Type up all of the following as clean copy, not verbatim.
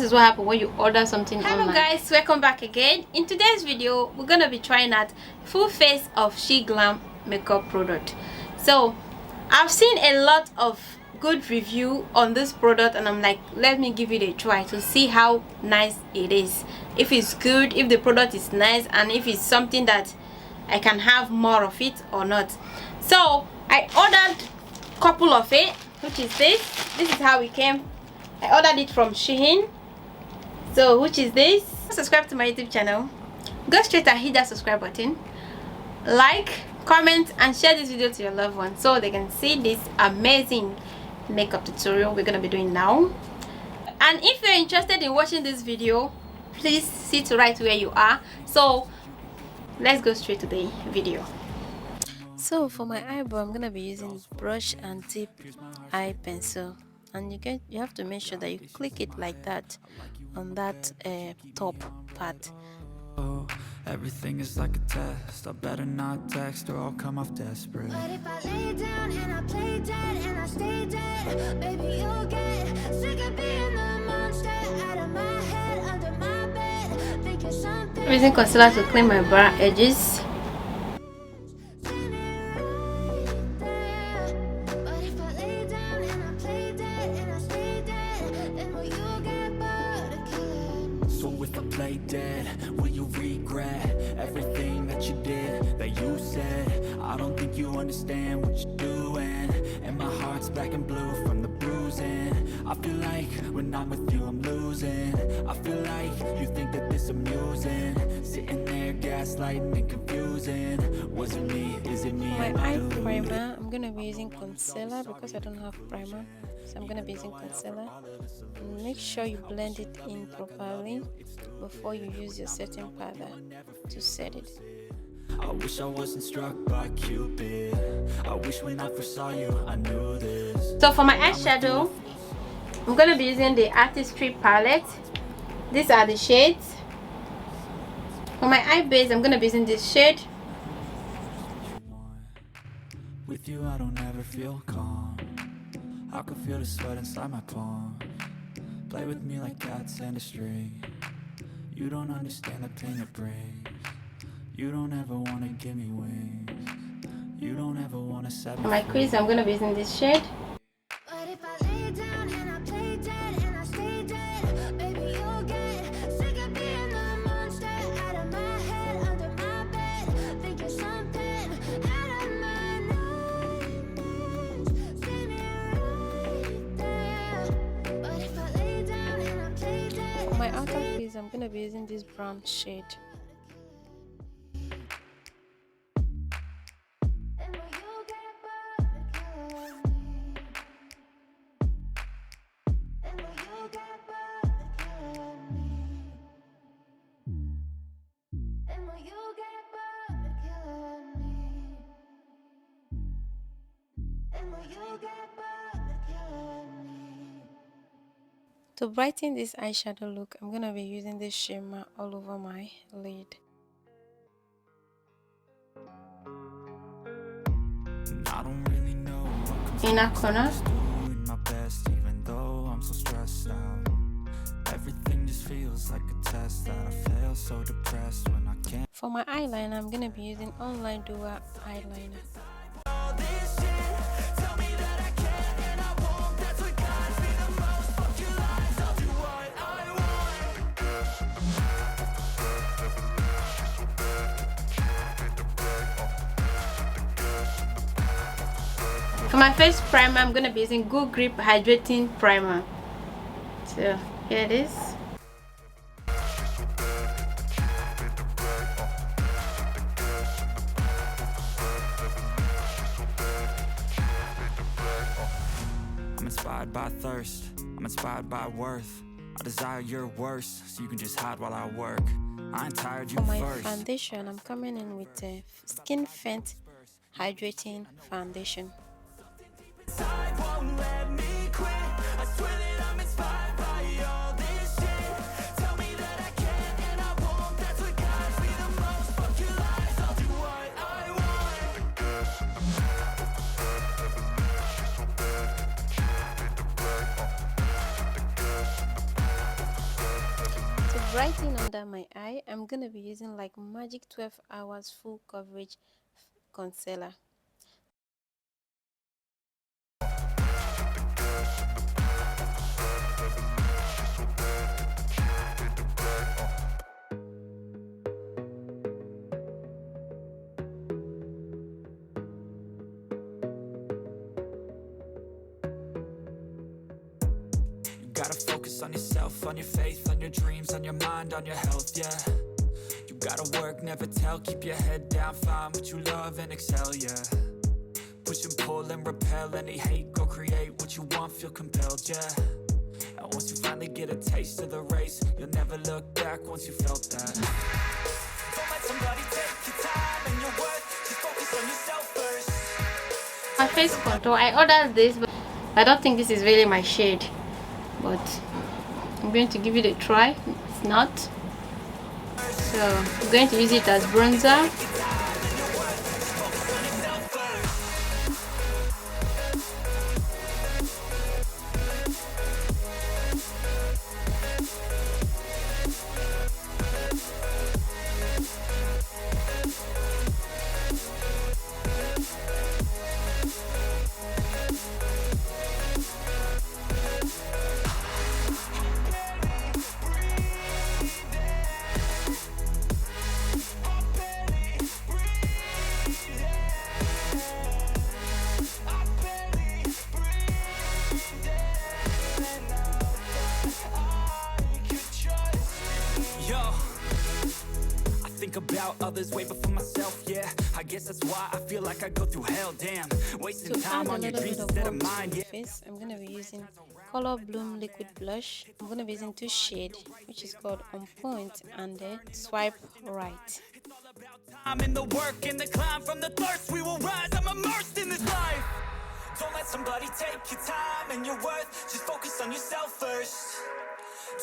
is what happens when you order something online. Hello guys, welcome back again. In today's video, we're gonna be trying out full face of SHEGLAM makeup product. So I've seen a lot of good review on this product and I'm like, let me give it a try to see how nice it is, if it's good, if the product is nice, and if it's something that I can have more of it or not. So I ordered a couple of it, which is this is how it came. I ordered it from Shein. So which is this. Subscribe to my YouTube channel, go straight and hit that subscribe button, like, comment and share this video to your loved ones so they can see this amazing makeup tutorial we're gonna be doing now. And if you're interested in watching this video, please sit right where you are. So let's go straight to the video. So for my eyebrow, I'm gonna be using brush and tip eye pencil, and you have to make sure that you click it like that on that top part. Everything is like a test. I better not text or I'll come off desperate. But if I lay down and I play dead and I stay dead, baby, you'll get sick of being the monster out of my head, under my bed, thinking something. I'm using concealer to clean my brow edges. Will you regret everything that you did, that you said? I don't think you understand what you're doing, and my heart's black and blue from the bruising. I feel like when I'm with you I'm losing. I feel like you think that this amusing, sitting there gaslighting and confusing. Was it me? Is it me? My eye primer, I'm gonna be using concealer because I don't have primer, so I'm gonna be using concealer. And make sure you blend it in properly before you use your setting powder to set it. I wish I wasn't struck by Cupid. I wish when I first saw you I knew this. So for my eyeshadow, I'm gonna be using the Artistry palette. These are the shades. For my eye base, I'm gonna be using this shade. With you I don't ever feel calm. I can feel the sweat inside my palm. Play with me like cats and a string. You don't understand the pain it brings. You don't ever want to give me wings. You don't ever want to set me For my crease, I'm gonna be using this shade. But if I lay down and I play dead and I stay dead, baby, you'll get sick of being the monster out of my head, under my bed, thinking something out of my nightmares. See me right there. But if I lay down and I play dead. For my outer crease, I'm gonna be using this brown shade. To brighten this eyeshadow look, I'm gonna be using this shimmer all over my lid. I don't really know what Inner corner. doing my best, even though I'm so stressed out. Everything just feels like a test that I fail, so depressed when I can't. For my eyeliner, I'm gonna be using Online Duo eyeliner. For my face primer, I'm gonna be using Good Grip Hydrating Primer. So here it is. I'm inspired by thirst, I'm inspired by worth. I desire your worst, so you can just hide while I work. I ain't tired, you For my first. foundation, I'm coming in with a Skin Fenty Hydrating Foundation. Won't let me quit. I swear that I'm inspired by all this shit. Tell me that I can and I won't. That's what guides me the most. Fuck your lies, I'll do what I want. brightening under my eye, I'm gonna be using like Magic 12 Hours Full Coverage Concealer. Gotta focus on yourself, on your faith, on your dreams, on your mind, on your health, yeah. You gotta work, never tell, keep your head down, find what you love and excel, yeah. Push and pull and repel any hate, go create what you want, feel compelled, yeah. And once you finally get a taste of the race, you'll never look back once you felt that. Don't let somebody take your time and your worth, just focus on yourself first. My face contour, I ordered this, but I don't think this is really my shade. But I'm going to give it a try. It's not, so I'm going to use it as bronzer. About others way before myself, yeah. I guess that's why I feel like I go through hell, damn. Wasting time on your dreams instead of mine, yeah. Face, I'm gonna be using Color Bloom liquid blush. I'm gonna be using two shades, which is called On Point and Swipe Right. I'm in the work and the climb, from the thirst we will rise. I'm immersed in this life. Don't let somebody take your time and your worth, just focus on yourself first.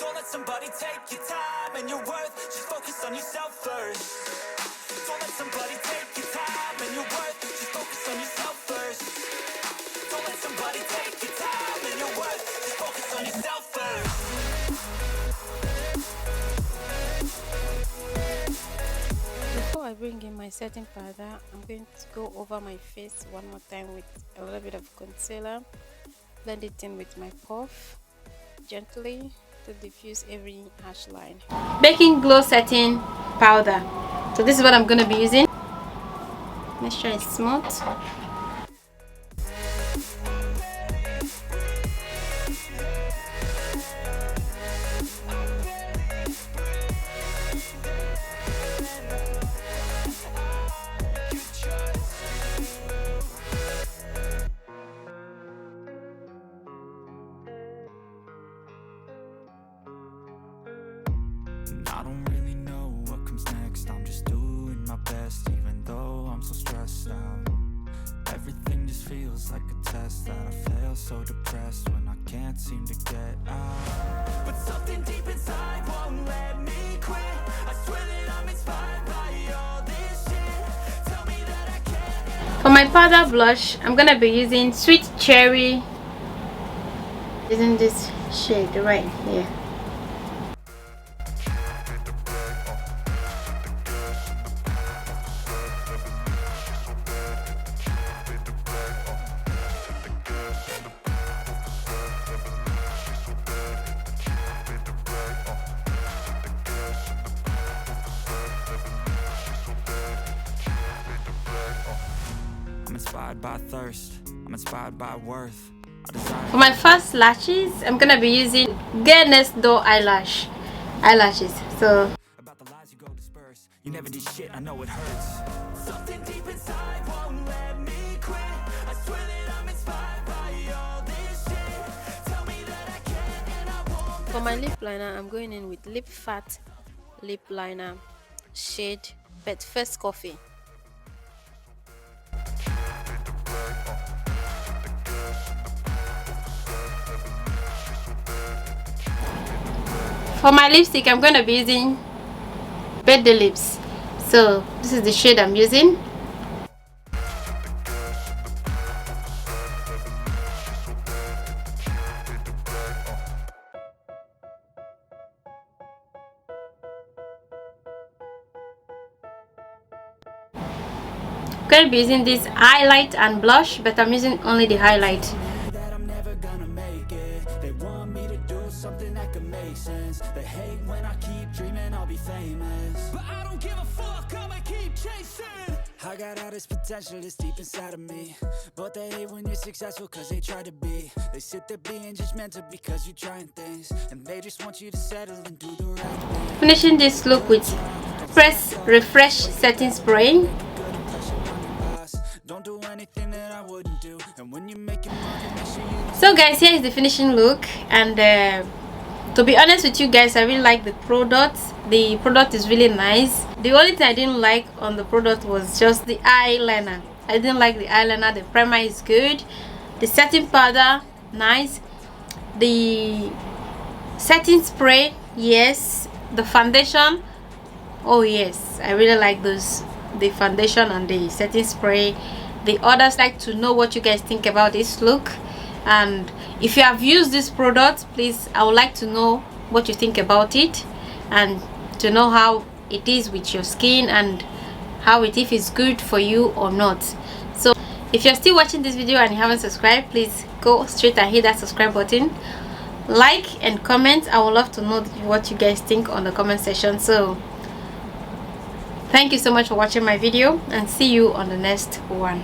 Don't let somebody take your time and your worth, just focus on yourself first. Don't let somebody take your time and your worth, just focus on yourself first. Don't let somebody take your time and your worth, just focus on yourself first. Before I bring in my setting powder, I'm going to go over my face one more time with a little bit of concealer, blend it in with my puff gently to diffuse every harsh line. Baking glow setting powder. So this is what I'm going to be using. Make sure it's smooth. I don't really know what comes next. I'm just doing my best, even though I'm so stressed out. Everything just feels like a test that I fail, so depressed when I can't seem to get out. But something deep inside won't let me quit. I swear that I'm inspired by all this shit. Tell me that I can't. For my powder blush, I'm gonna be using Sweet Cherry. Isn't this shade right here? I'm inspired by thirst, I'm inspired by worth. For my first lashes, I'm gonna be using Girl Next Door eyelashes. So about the lies you go disperse. You never did shit, I know it hurts. Something deep inside won't let me quit. I swear that I'm inspired by all this shit. Tell me that I can and I won't. for my lip liner, I'm going in with Lip Fat lip liner shade But First Coffee. For my lipstick, I'm going to be using Bet the Lips. So this is the shade I'm using. I'm going to be using this highlight and blush, but I'm using only the highlight. that I'm never gonna make it. They want me to do something that could make sense. They hate when I keep dreaming I'll be famous, but I don't give a fuck, I'ma keep chasing. I got all this potential that's deep inside of me, but they hate when you're successful cause they try to be. They sit there being judgmental because you're trying things, and they just want you to settle and do the right thing. Finishing this look with Press Refresh Setting Spray. Don't do anything that I wouldn't do, and when you make your money, make sure you. So guys, here is the finishing look, and to be honest with you guys, I really like the product. The product is really nice. The only thing I didn't like on the product was just the eyeliner. I didn't like the eyeliner. The primer is good, the setting powder nice, the setting spray yes, the foundation, oh yes, I really like those, the foundation and the setting spray. The others, like to know what you guys think about this look, and if you have used this product, please, I would like to know what you think about it, and to know how it is with your skin, and how it, if it's good for you or not. So if you're still watching this video and you haven't subscribed, please go straight and hit that subscribe button, like and comment. I would love to know what you guys think on the comment section. So thank you so much for watching my video, and see you on the next one.